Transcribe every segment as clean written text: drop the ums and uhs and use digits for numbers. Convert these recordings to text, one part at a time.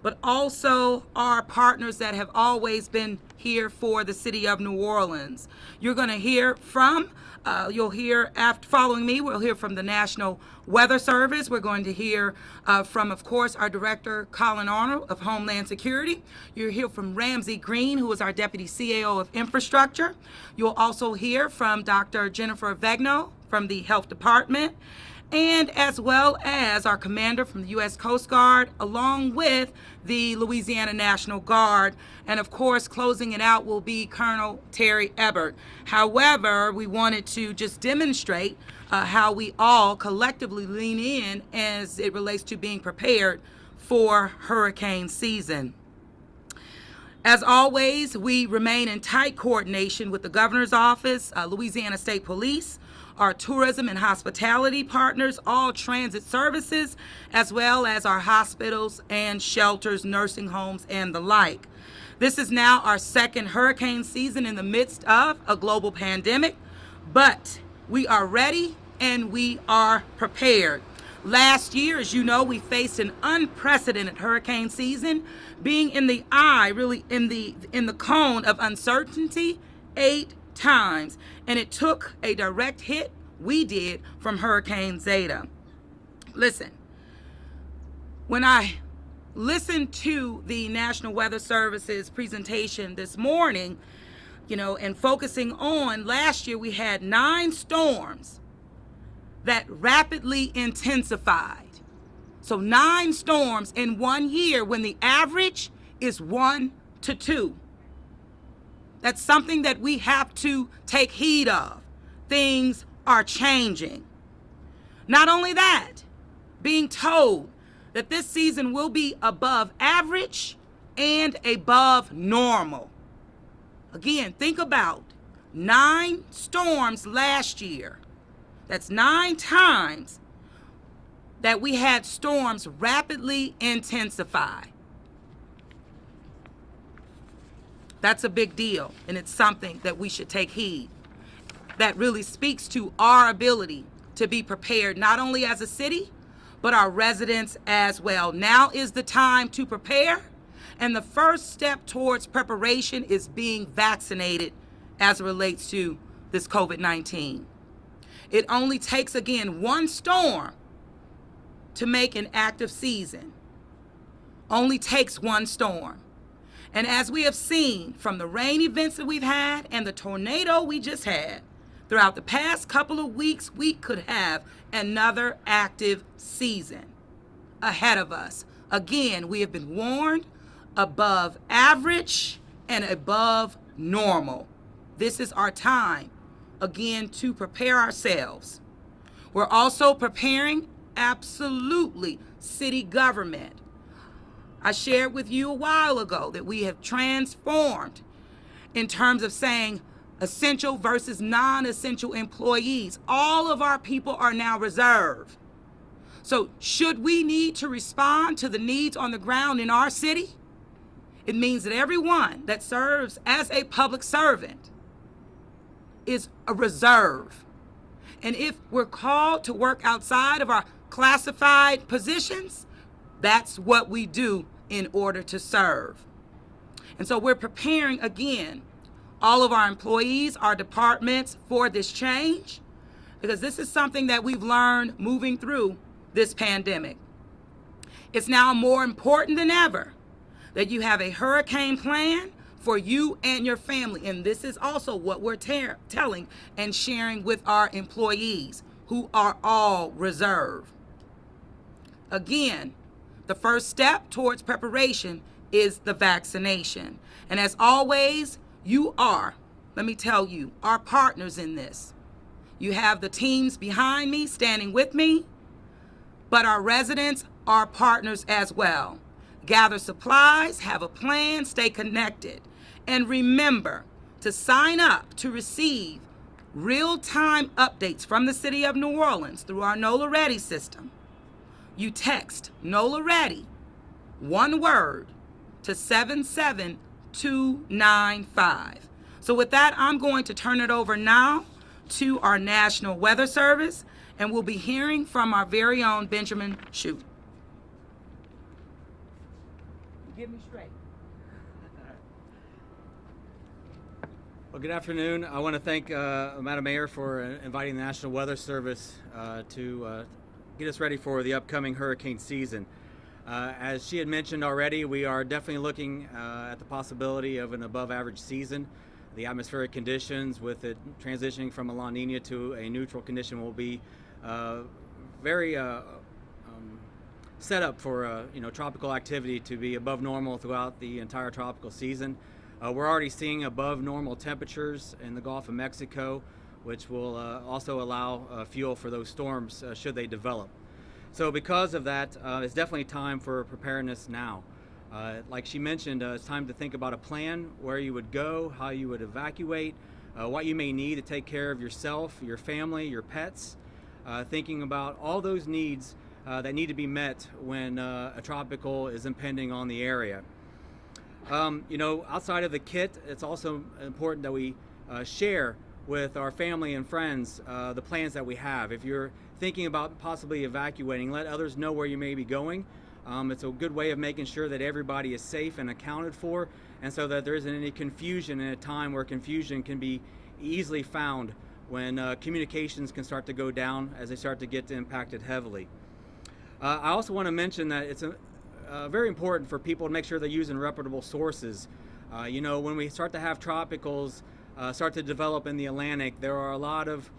but also our partners that have always been here for the city of New Orleans. You're going to hear from, you'll hear after following me, we'll hear from the National Weather Service. We're going to hear from, of course, our Director, Colin Arnold of Homeland Security. You'll hear from Ramsey Green, who is our Deputy CAO of Infrastructure. You'll also hear from Dr. Jennifer Vegno from the Health Department, and as well as our commander from the U.S. Coast Guard, along with the Louisiana National Guard. And of course, closing it out will be Colonel Terry Ebert. However, we wanted to just demonstrate how we all collectively lean in as it relates to being prepared for hurricane season. As always, we remain in tight coordination with the Governor's Office, Louisiana State Police, our tourism and hospitality partners, all transit services, as well as our hospitals and shelters, nursing homes, and the like. This is now our second hurricane season in the midst of a global pandemic, but we are ready and we are prepared. Last year, as you know, we faced an unprecedented hurricane season, being in the eye, really in the cone of uncertainty 8 times, and it took a direct hit, we did, from Hurricane Zeta. Listen, when I listened to the National Weather Service's presentation this morning, and focusing on last year, we had 9 storms that rapidly intensified. So 9 storms in 1 year when the average is 1 to 2. That's something that we have to take heed of. Things are changing. Not only that, being told that this season will be above average and above normal. Again, think about 9 storms last year. That's 9 times that we had storms rapidly intensify. That's a big deal, and it's something that we should take heed. That really speaks to our ability to be prepared, not only as a city, but our residents as well. Now is the time to prepare, and the first step towards preparation is being vaccinated as it relates to this COVID-19. It only takes, again, 1 storm to make an active season. Only takes 1 storm. And as we have seen from the rain events that we've had and the tornado we just had, throughout the past couple of weeks, we could have another active season ahead of us. Again, we have been warned above average and above normal. This is our time, again, to prepare ourselves. We're also preparing absolutely city government. I shared with you a while ago that we have transformed in terms of saying essential versus non-essential employees. All of our people are now reserved. So should we need to respond to the needs on the ground in our city, it means that everyone that serves as a public servant is a reserve. And if we're called to work outside of our classified positions, that's what we do in order to serve. And so we're preparing, again, all of our employees, our departments for this change, because this is something that we've learned moving through this pandemic. It's now more important than ever that you have a hurricane plan for you and your family. And this is also what we're telling and sharing with our employees, who are all reserved. Again, the first step towards preparation is the vaccination. And as always, you are, let me tell you, our partners in this. You have the teams behind me standing with me, but our residents are partners as well. Gather supplies, have a plan, stay connected. And remember to sign up to receive real-time updates from the city of New Orleans through our NOLA Ready system. You text NOLA Ready, one word, to 77295. So with that, I'm going to turn it over now to our National Weather Service, and we'll be hearing from our very own Benjamin Shute. Get me straight. Well, good afternoon. I want to thank Madam Mayor for inviting the National Weather Service to get us ready for the upcoming hurricane season. As she had mentioned already, we are definitely looking at the possibility of an above average season. The atmospheric conditions with it transitioning from a La Nina to a neutral condition will be very set up for tropical activity to be above normal throughout the entire tropical season. We're already seeing above normal temperatures in the Gulf of Mexico, which will also allow fuel for those storms should they develop. So because of that, it's definitely time for preparedness now. Like she mentioned, it's time to think about a plan, where you would go, how you would evacuate, what you may need to take care of yourself, your family, your pets, thinking about all those needs that need to be met when a tropical is impending on the area. Outside of the kit, it's also important that we share with our family and friends the plans that we have. If you're thinking about possibly evacuating, let others know where you may be going. It's a good way of making sure that everybody is safe and accounted for, and so that there isn't any confusion in a time where confusion can be easily found when communications can start to go down as they start to get impacted heavily. I also want to mention that it's very important for people to make sure they're using reputable sources. When we start to have tropicals start to develop in the Atlantic, there are a lot of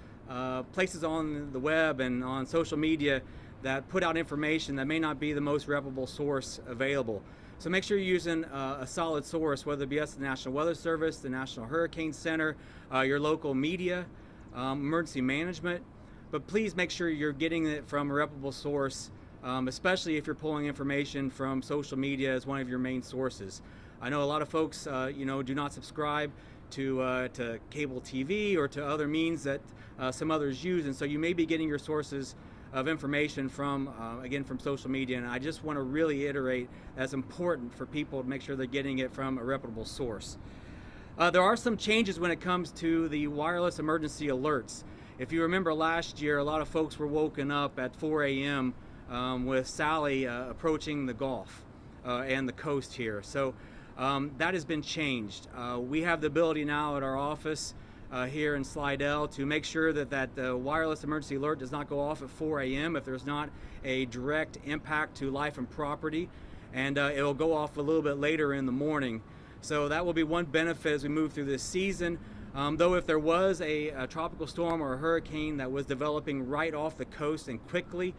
places on the web and on social media that put out information that may not be the most reputable source available. So make sure you're using a solid source, whether it be us, the National Weather Service, the National Hurricane Center, your local media, emergency management. But please make sure you're getting it from a reputable source, especially if you're pulling information from social media as one of your main sources. I know a lot of folks, do not subscribe to cable TV or to other means that some others use, and so you may be getting your sources of information from social media. And I just want to really iterate that's important for people to make sure they're getting it from a reputable source. There are some changes when it comes to the wireless emergency alerts. If you remember last year, a lot of folks were woken up at 4 a.m. With Sally approaching the Gulf and the coast here. So that has been changed. We have the ability now at our office here in Slidell to make sure that wireless emergency alert does not go off at 4 a.m. if there's not a direct impact to life and property, and it will go off a little bit later in the morning. So that will be one benefit as we move through this season. Though if there was a tropical storm or a hurricane that was developing right off the coast and quickly,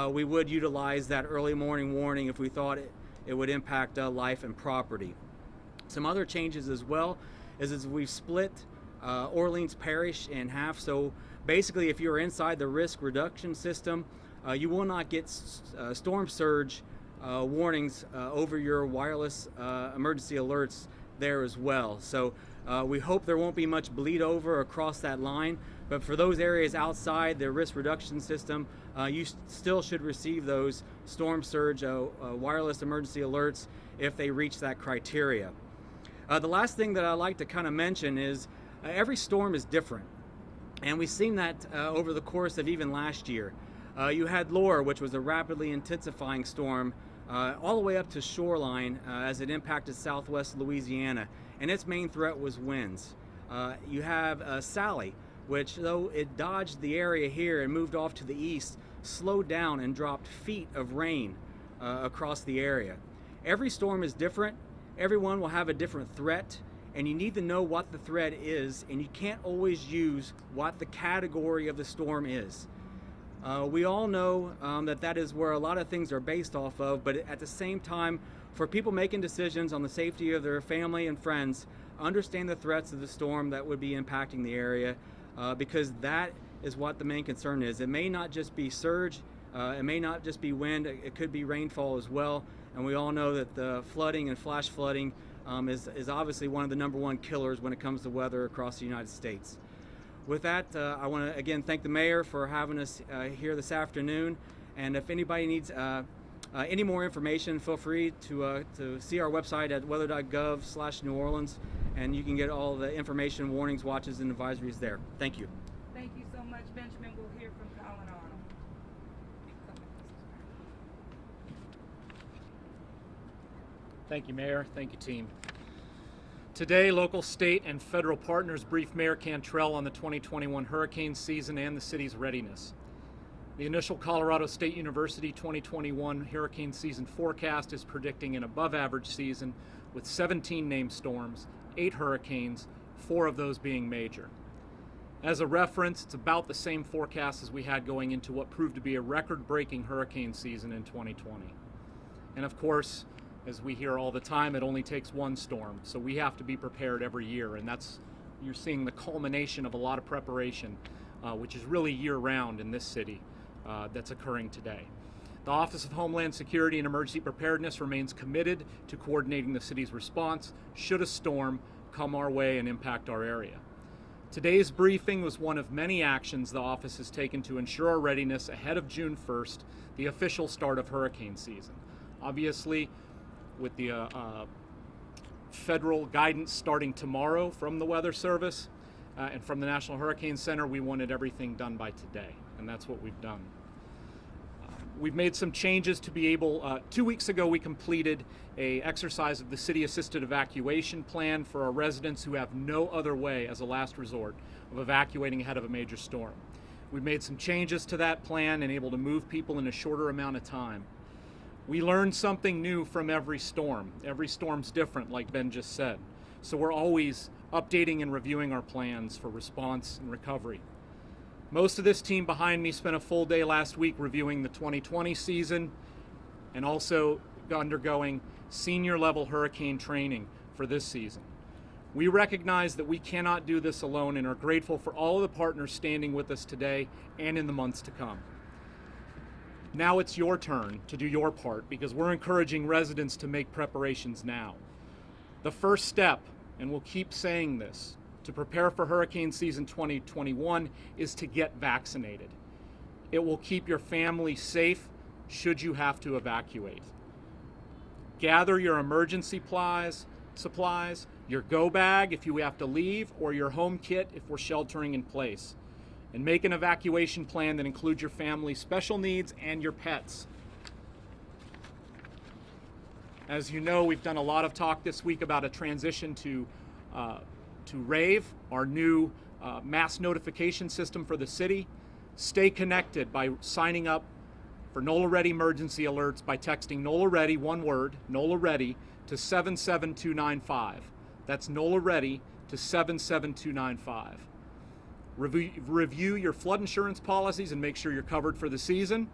we would utilize that early morning warning if we thought it would impact life and property. Some other changes as well is we've split Orleans Parish in half. So basically, if you're inside the risk reduction system, you will not get storm surge warnings over your wireless emergency alerts there as well. So we hope there won't be much bleed over across that line, but for those areas outside the risk reduction system, you still should receive those storm surge wireless emergency alerts if they reach that criteria. The last thing that I'd like to kind of mention is every storm is different, and we've seen that over the course of even last year. You had Laura, which was a rapidly intensifying storm all the way up to shoreline as it impacted southwest Louisiana, and its main threat was winds. You have Sally, which, though it dodged the area here and moved off to the east, slowed down and dropped feet of rain across the area. Every storm is different. Everyone will have a different threat, and you need to know what the threat is, and you can't always use what the category of the storm is. We all know that is where a lot of things are based off of, but at the same time, for people making decisions on the safety of their family and friends, understand the threats of the storm that would be impacting the area, because that is what the main concern is. It may not just be surge, it may not just be wind, it could be rainfall as well, and we all know that the flooding and flash flooding is obviously one of the #1 killers when it comes to weather across the United States. With that, I want to again thank the mayor for having us here this afternoon, and if anybody needs any more information, feel free to see our website at weather.gov/New Orleans, and you can get all the information, warnings, watches, and advisories there. Thank you. Thank you so much, Benjamin. We'll hear from Colin Arnold. Thank you, Mayor. Thank you, team. Today, local, state, and federal partners briefed Mayor Cantrell on the 2021 hurricane season and the city's readiness. The initial Colorado State University 2021 hurricane season forecast is predicting an above-average season with 17 named storms, 8 hurricanes, 4 of those being major. As a reference, it's about the same forecast as we had going into what proved to be a record-breaking hurricane season in 2020. And of course, as we hear all the time, it only takes one storm, so we have to be prepared every year, and you're seeing the culmination of a lot of preparation, which is really year-round in this city, that's occurring today. The Office of Homeland Security and Emergency Preparedness remains committed to coordinating the city's response should a storm come our way and impact our area. Today's briefing was one of many actions the office has taken to ensure our readiness ahead of June 1st, the official start of hurricane season. Obviously, with the federal guidance starting tomorrow from the Weather Service and from the National Hurricane Center, we wanted everything done by today, and that's what we've done. We've made some changes to be able, 2 weeks ago we completed an exercise of the city assisted evacuation plan for our residents who have no other way as a last resort of evacuating ahead of a major storm. We've made some changes to that plan and able to move people in a shorter amount of time. We learn something new from every storm. Every storm's different, like Ben just said. So we're always updating and reviewing our plans for response and recovery. Most of this team behind me spent a full day last week reviewing the 2020 season and also undergoing senior level hurricane training for this season. We recognize that we cannot do this alone and are grateful for all of the partners standing with us today and in the months to come. Now it's your turn to do your part because we're encouraging residents to make preparations now. The first step, and we'll keep saying this, to prepare for hurricane season 2021 is to get vaccinated. It will keep your family safe should you have to evacuate. Gather your emergency supplies, your go bag if you have to leave, or your home kit if we're sheltering in place. And make an evacuation plan that includes your family's special needs and your pets. As you know, we've done a lot of talk this week about a transition to RAVE, our new mass notification system for the city. Stay connected by signing up for NOLA Ready emergency alerts by texting NOLA Ready, one word, NOLA Ready, to 77295. That's NOLA Ready to 77295. Review your flood insurance policies and make sure you're covered for the season.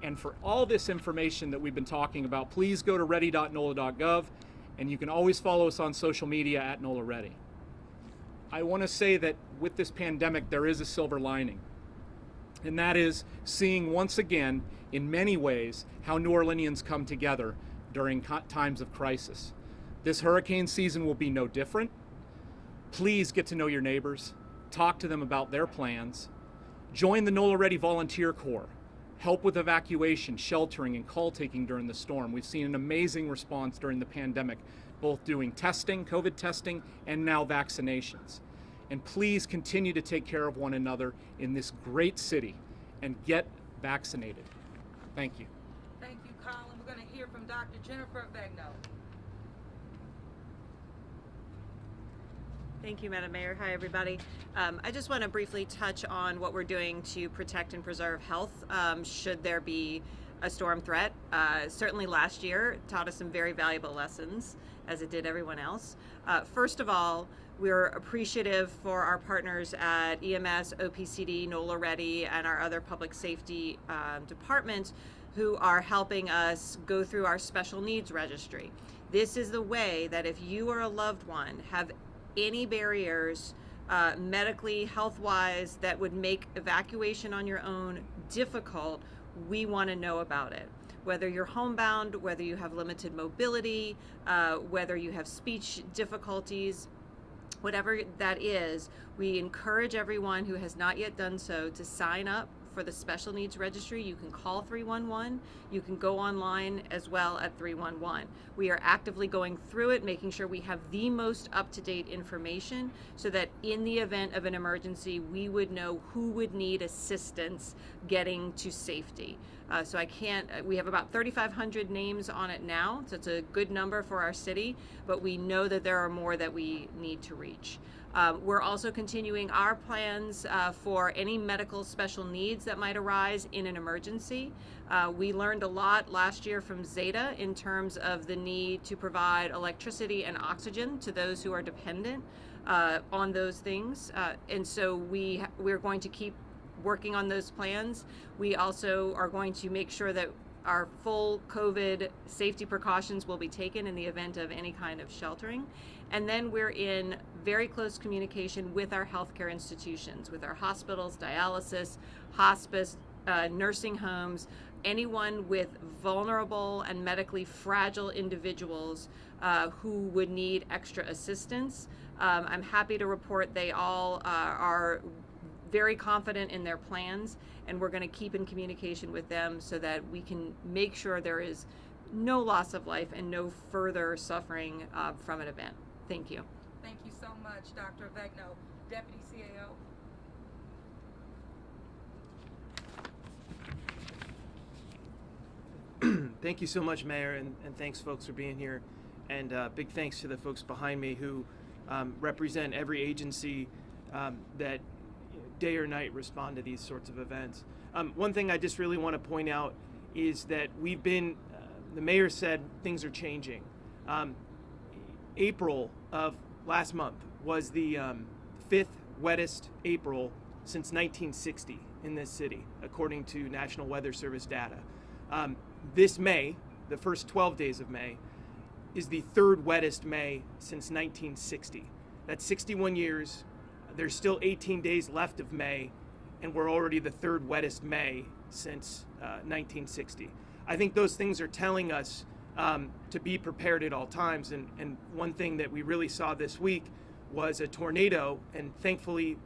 And for all this information that we've been talking about, please go to ready.nola.gov, and you can always follow us on social media at NOLA Ready. I want to say that with this pandemic, there is a silver lining, and that is seeing once again, in many ways, how New Orleanians come together during times of crisis. This hurricane season will be no different. Please get to know your neighbors, talk to them about their plans, join the NOLA Ready Volunteer Corps, help with evacuation, sheltering, and call taking during the storm. We've seen an amazing response during the pandemic, both doing testing, COVID testing, and now vaccinations. And please continue to take care of one another in this great city and get vaccinated. Thank you. Thank you, Colin. We're going to hear from Dr. Jennifer Vegno. Thank you, Madam Mayor. Hi, everybody. I just want to briefly touch on what we're doing to protect and preserve health should there be a storm threat. Certainly last year taught us some very valuable lessons, as it did everyone else. First of all, we're appreciative for our partners at EMS, OPCD, NOLA Ready, and our other public safety departments who are helping us go through our special needs registry. This is the way that if you or a loved one have any barriers medically, health-wise, that would make evacuation on your own difficult, we want to know about it. Whether you're homebound, whether you have limited mobility, whether you have speech difficulties, whatever that is, we encourage everyone who has not yet done so to sign up for the Special Needs Registry. You can call 311. You can go online as well at 311. We are actively going through it, making sure we have the most up-to-date information so that in the event of an emergency, we would know who would need assistance getting to safety. So I can't, we have about 3,500 names on it now, so it's a good number for our city, but we know that there are more that we need to reach. We're also continuing our plans for any medical special needs that might arise in an emergency. We learned a lot last year from Zeta in terms of the need to provide electricity and oxygen to those who are dependent on those things. And so we're going to keep working on those plans. We also are going to make sure that our full COVID safety precautions will be taken in the event of any kind of sheltering. And then we're in very close communication with our healthcare institutions, with our hospitals, dialysis, hospice, nursing homes, anyone with vulnerable and medically fragile individuals who would need extra assistance. I'm happy to report they all are very confident in their plans, and we're going to keep in communication with them so that we can make sure there is no loss of life and no further suffering from an event. Thank you. Thank you so much, Dr. Avegno. Deputy CAO. Thank you so much, Mayor, and thanks, folks, for being here. And big thanks to the folks behind me who represent every agency that day or night respond to these sorts of events. One thing I just really want to point out is that we've been, the mayor said things are changing. April of last month was the 5th wettest April since 1960 in this city, according to National Weather Service data. This May, the first 12 days of May, is the 3rd wettest May since 1960. That's 61 years. There's still 18 days left of May, and we're already the 3rd wettest May since 1960. I think those things are telling us to be prepared at all times. And one thing that we really saw this week was a tornado, and thankfully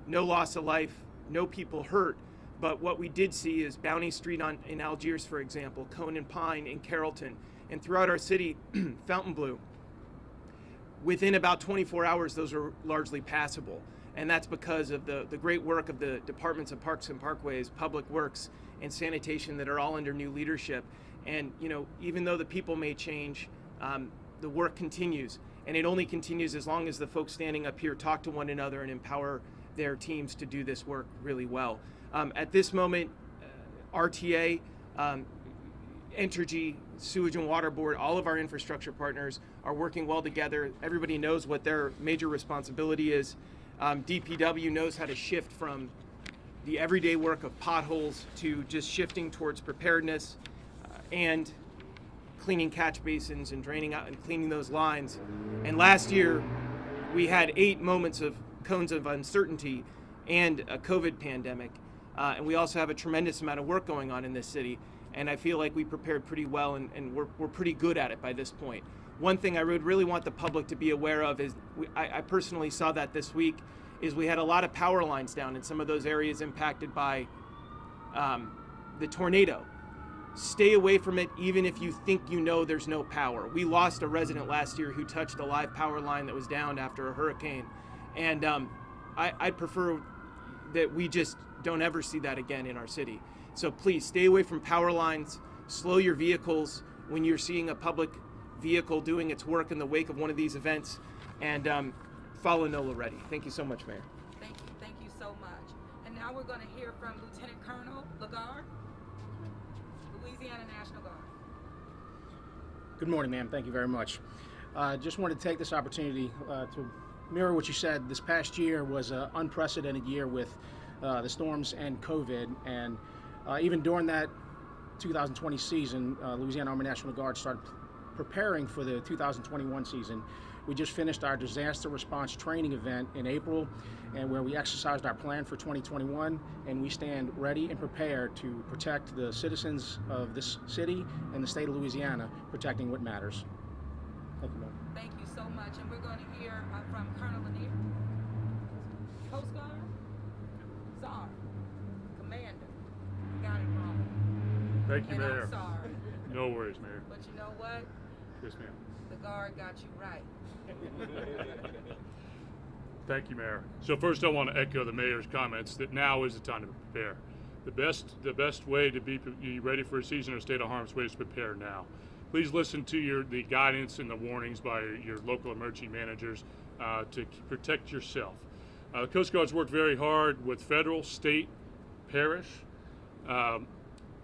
no loss of life, no people hurt. But what we did see is Bounty Street in Algiers, for example, Cone and Pine in Carrollton, and throughout our city, Fontainebleau. Within about 24 hours, those are largely passable. And that's because of the great work of the Departments of Parks and Parkways, Public Works, and Sanitation that are all under new leadership. And, you know, even though the people may change, the work continues. And it only continues as long as the folks standing up here talk to one another and empower their teams to do this work really well. At this moment, RTA, Entergy, Sewage and Water Board, all of our infrastructure partners are working well together. Everybody knows what their major responsibility is. DPW knows how to shift from the everyday work of potholes to just shifting towards preparedness and cleaning catch basins and draining out and cleaning those lines. And last year, we had 8 moments of cones of uncertainty and a COVID pandemic. And we also have a tremendous amount of work going on in this city. And I feel like we prepared pretty well, and we're pretty good at it by this point. One thing I would really want the public to be aware of is, I personally saw that this week, is we had a lot of power lines down in some of those areas impacted by the tornado. Stay away from it, even if you think you know there's no power. We lost a resident last year who touched a live power line that was down after a hurricane. And I'd prefer that we just don't ever see that again in our city. So please stay away from power lines, slow your vehicles when you're seeing a public vehicle doing its work in the wake of one of these events, and follow NOLA ready. Thank you so much, Mayor. Thank you so much. And now we're going to hear from Lieutenant Colonel Lagarde, Louisiana National Guard. Good morning, ma'am. Thank you very much. Just wanted to take this opportunity to mirror what you said. This past year was an unprecedented year with the storms and COVID, and even during that 2020 season, Louisiana Army National Guard started preparing for the 2021 season. We just finished our disaster response training event in April, and where we exercised our plan for 2021, and we stand ready and prepared to protect the citizens of this city and the state of Louisiana, protecting what matters. Thank you, ma'am. Thank you so much. And we're going to hear from Colonel Lanier, Coast Guard, Czar, Commander. Got it wrong. Thank you, And Mayor. I'm sorry. No worries, Mayor. But you know what? Yes, ma'am. The Guard got you right. Thank you, Mayor. So first I want to echo the Mayor's comments that now is the time to prepare. The best way to be ready for a season or state of harm's way is to prepare now. Please listen to the guidance and the warnings by your local emergency managers to protect yourself. The Coast Guard's worked very hard with federal, state, parish,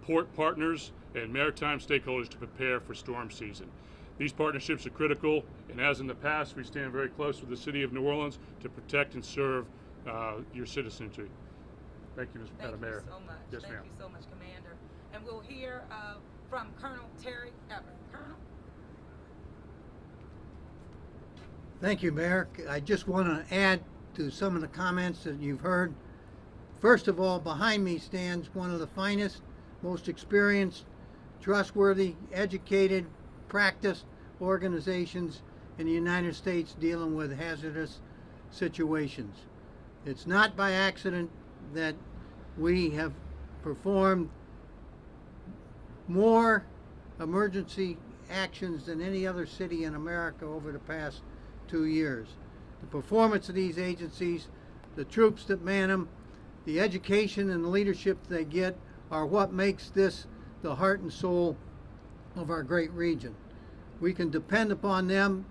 port partners, and maritime stakeholders to prepare for storm season. These partnerships are critical, and as in the past, we stand very close with the City of New Orleans to protect and serve your citizenry. Thank you, Madam Mayor. Thank you so much. Yes, Thank ma'am. you so much, Commander. And we'll hear from Colonel Terry Everett. Colonel? Thank you, Mayor. I just want to add to some of the comments that you've heard. First of all, behind me stands one of the finest, most experienced, trustworthy, educated, practiced organizations in the United States dealing with hazardous situations. It's not by accident that we have performed more emergency actions than any other city in America over the past 2 years. The performance of these agencies, the troops that man them, the education and the leadership they get are what makes this the heart and soul of our great region. We can depend upon them.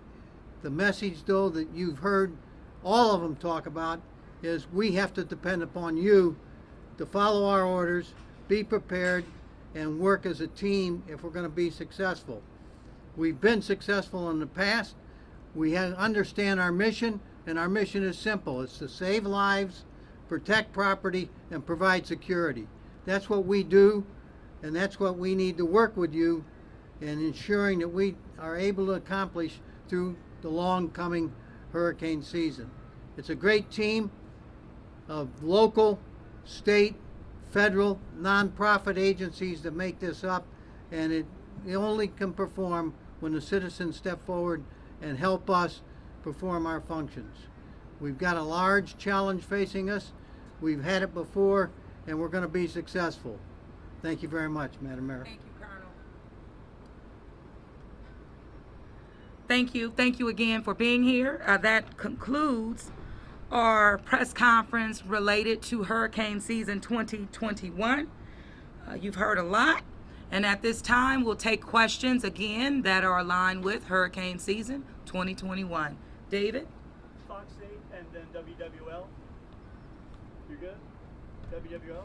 The message, though, that you've heard all of them talk about is we have to depend upon you to follow our orders, be prepared, and work as a team if we're going to be successful. We've been successful in the past. We understand our mission, and our mission is simple. It's to save lives, protect property, and provide security. That's what we do, and that's what we need to work with you in ensuring that we are able to accomplish through the long coming hurricane season. It's a great team of local, state, federal, nonprofit agencies that make this up, and it only can perform when the citizens step forward and help us perform our functions. We've got a large challenge facing us. We've had it before, and we're going to be successful. Thank you very much, Madam Mayor. Thank you, Colonel. Thank you. Thank you again for being here. That concludes our press conference related to hurricane season 2021. You've heard a lot, and at this time we'll take questions again that are aligned with hurricane season 2021. David? Fox 8 and then WWL. You're good? WWL?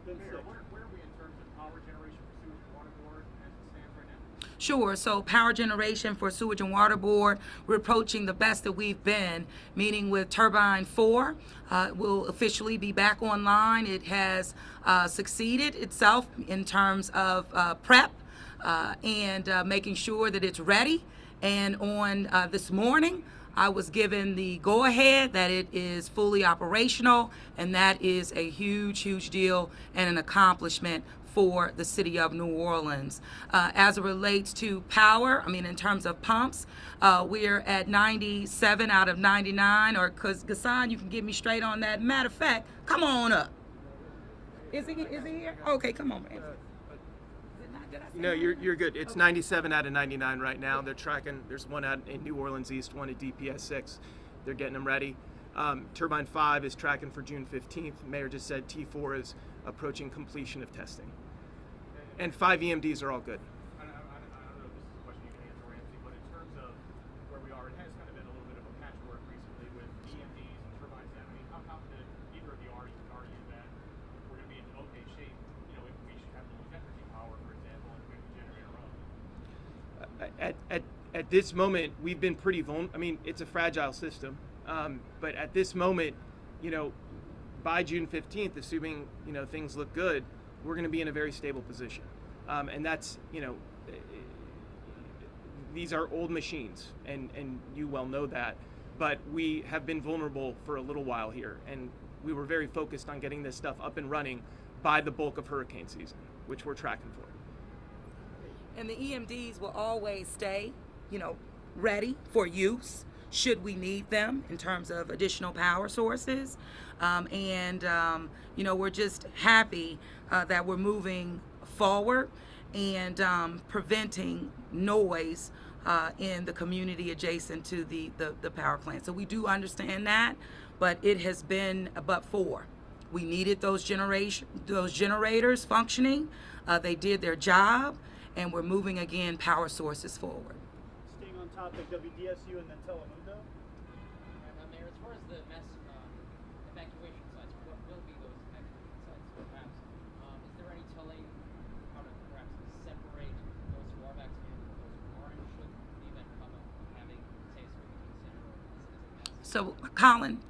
Then Mayor, 6. where are we in terms of power generation for sewage and water board as it stands right now? Sure. So power generation for sewage and water board, we're approaching the best that we've been, meaning with turbine 4 will officially be back online. It has succeeded itself in terms of prep and making sure that it's ready. And on this morning, I was given the go-ahead that it is fully operational, and that is a huge, huge deal and an accomplishment for the city of New Orleans. As it relates to power, I mean, in terms of pumps, we're at 97 out of 99, or because Gassan, you can get me straight on that. Matter of fact, come on up. Is he here? Okay, come on, man. No, you're good. It's 97 out of 99 right now. They're tracking. There's one out in New Orleans East, one at DPS 6. They're getting them ready. Turbine 5 is tracking for June 15th. Mayor just said T4 is approaching completion of testing. And 5 EMDs are all good. I don't know if this is a question you can answer, Ramsey, but in terms of where we are, it has kind of been a little bit of a patchwork recently with EMDs and turbines. I mean, how confident either of you are you that we're going to be in okay shape, if we should have to lose energy power, for example, and we have to generate our own? At this moment, we've been pretty vulnerable. I mean, it's a fragile system. But at this moment, by June 15th, assuming, things look good, we're going to be in a very stable position. And that's, these are old machines, and you well know that. But we have been vulnerable for a little while here, and we were very focused on getting this stuff up and running by the bulk of hurricane season, which we're tracking for. And the EMDs will always stay, ready for use should we need them in terms of additional power sources. We're just happy that we're moving forward and preventing noise in the community adjacent to the power plant. So we do understand that, but it has been but for. We needed those generators functioning. They did their job, and we're moving again power sources forward. Staying on topic, WDSU and then Telemundo. Mayor, as far as the mass evacuation sites, what will be those evacuation sites perhaps? Is there any telling how to perhaps separate those who are vaccinated from those who aren't should the event come up having, say, a Swimmington Center as a mass? So, Colin,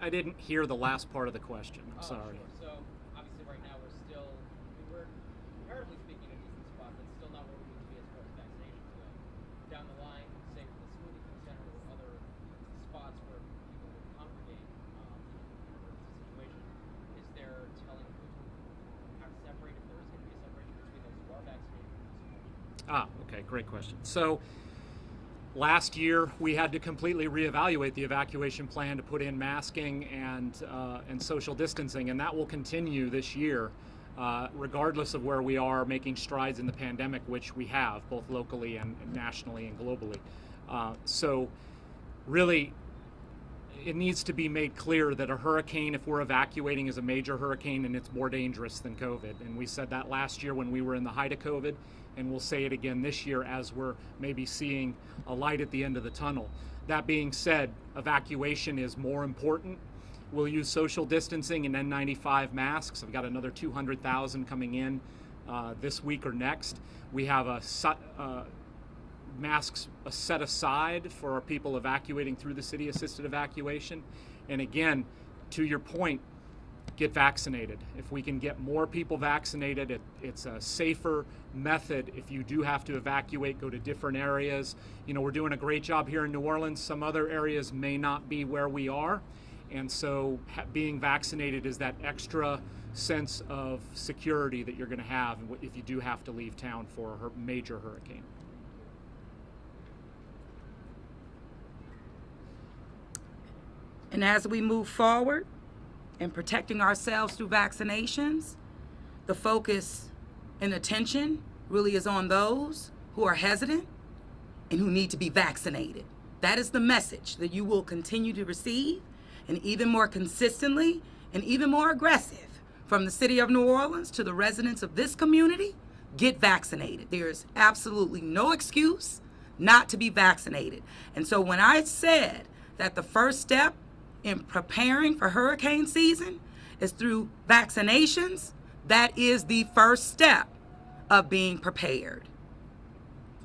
I didn't hear the last part of the question. I'm sorry. Sure. So obviously right now we're comparatively speaking, in a decent spot, but still not where we need to be as far as vaccinations go. Down the line, say for the Smoothie Center or other spots where people would congregate in an emergency situation, is there telling how to separate, if there is going to be a separation between those who are vaccinated and those who aren't? Okay, great question. So last year, we had to completely reevaluate the evacuation plan to put in masking and social distancing, and that will continue this year, regardless of where we are making strides in the pandemic, which we have, both locally and nationally and globally. So really, it needs to be made clear that a hurricane, if we're evacuating, is a major hurricane and it's more dangerous than COVID. And we said that last year when we were in the height of COVID, and we'll say it again this year as we're maybe seeing a light at the end of the tunnel. That being said, evacuation is more important. We'll use social distancing and N95 masks. I've got another 200,000 coming in this week or next. We have masks set aside for our people evacuating through the city, assisted evacuation. And again, to your point, get vaccinated. If we can get more people vaccinated, it's a safer method. If you do have to evacuate, go to different areas. You know, we're doing a great job here in New Orleans. Some other areas may not be where we are. And so being vaccinated is that extra sense of security that you're going to have if you do have to leave town for a major hurricane. and as we move forward in protecting ourselves through vaccinations, the focus and attention really is on those who are hesitant and who need to be vaccinated. That is the message that you will continue to receive, and even more consistently and even more aggressive from the city of New Orleans to the residents of this community. Get vaccinated. There is absolutely no excuse not to be vaccinated. And so when I said that the first step in preparing for hurricane season is through vaccinations, that is the first step of being prepared.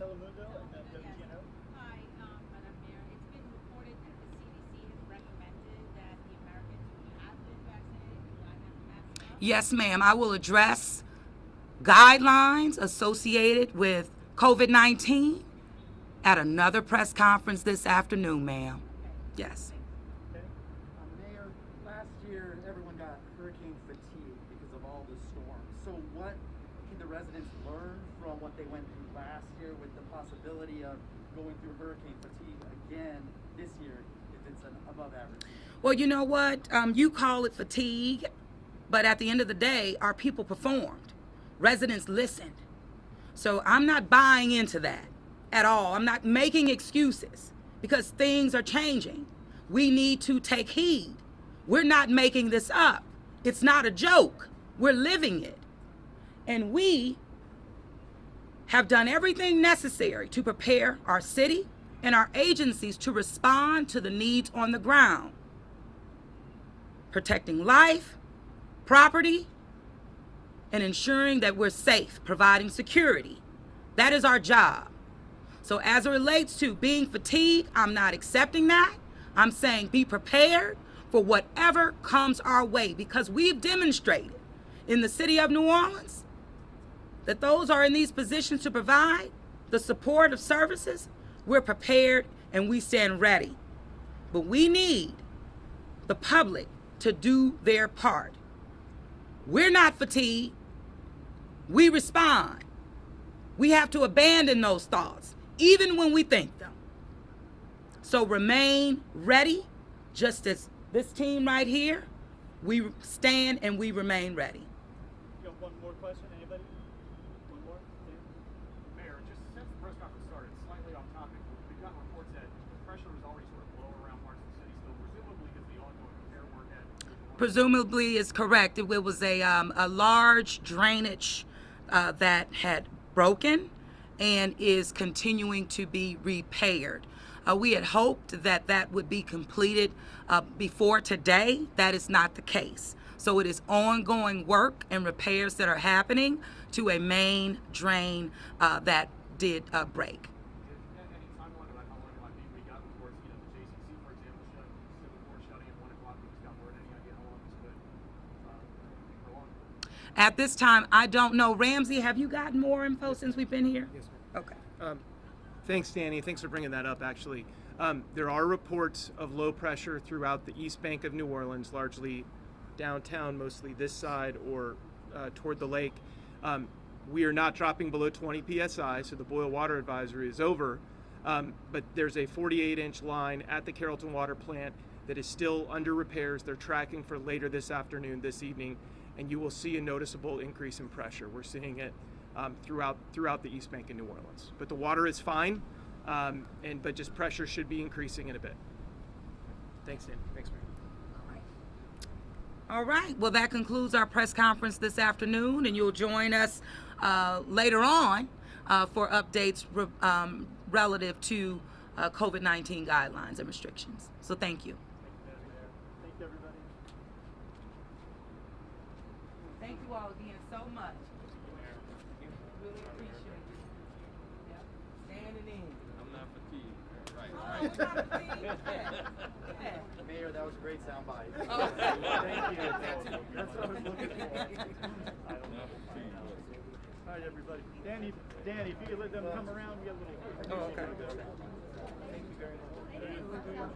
Telemundo and then WTNO. Hi, Madam Mayor. It's been reported that the CDC has recommended that the Americans who have been vaccinated do not have masks on. Yes, ma'am. I will address guidelines associated with COVID-19 at another press conference this afternoon, ma'am. Yes. Mayor, last year everyone got hurricane fatigue because of all the storms. So what can the residents learn from what they went through last year with the possibility of going through hurricane fatigue again this year if it's an above average? Well, you know what? You call it fatigue, but at the end of the day, our people performed. Residents listened. So I'm not buying into that at all. I'm not making excuses because things are changing. We need to take heed. We're not making this up. It's not a joke. We're living it. And we have done everything necessary to prepare our city and our agencies to respond to the needs on the ground. Protecting life, property, and ensuring that we're safe, providing security. That is our job. So as it relates to being fatigued, I'm not accepting that. I'm saying be prepared for whatever comes our way, because we've demonstrated in the city of New Orleans that those are in these positions to provide the support of services. We're prepared and we stand ready. But we need the public to do their part. We're not fatigued. We respond. We have to abandon those thoughts, even when we think them. So remain ready, just as this team right here, we stand and we remain ready. You have one more question, anybody? One more? Dan? Mayor, just since the press conference started, slightly off topic, we've gotten reports that the pressure was already sort of blowing presumably is correct. It was a large drainage that had broken and is continuing to be repaired. We had hoped that that would be completed before today. That is not the case. So it is ongoing work and repairs that are happening to a main drain that did break. Any timeline about how long it might be? We got reports, the JCC, for example, said before shutting at 1 o'clock. We just got word. Any idea how long this could prolong? At this time, I don't know. Ramsey, have you gotten more info since we've been here? Yes, ma'am. Okay. Thanks, Danny. Thanks for bringing that up, actually. There are reports of low pressure throughout the East Bank of New Orleans, largely downtown, mostly this side or toward the lake. We are not dropping below 20 psi, so the boil water advisory is over. But there's a 48-inch line at the Carrollton Water Plant that is still under repairs. They're tracking for later this afternoon, this evening, and you will see a noticeable increase in pressure. We're seeing it throughout the East Bank in New Orleans. But the water is fine, but just pressure should be increasing in a bit. Thanks, Dan. Thanks, Mary. All right. Well, that concludes our press conference this afternoon, and you'll join us later on for updates relative to COVID-19 guidelines and restrictions. So thank you. Thank you, everybody. Thank you all again so much. Really appreciate it. Yeah. Standing in. I'm not fatigued. Right. Oh, not fatigued. Yeah. Mayor, that was a great soundbite. Oh. Thank you. That's what I was looking for. I don't know. All right, everybody. Danny, if you could let them come around, we got a little. Oh, okay. Thank you very much.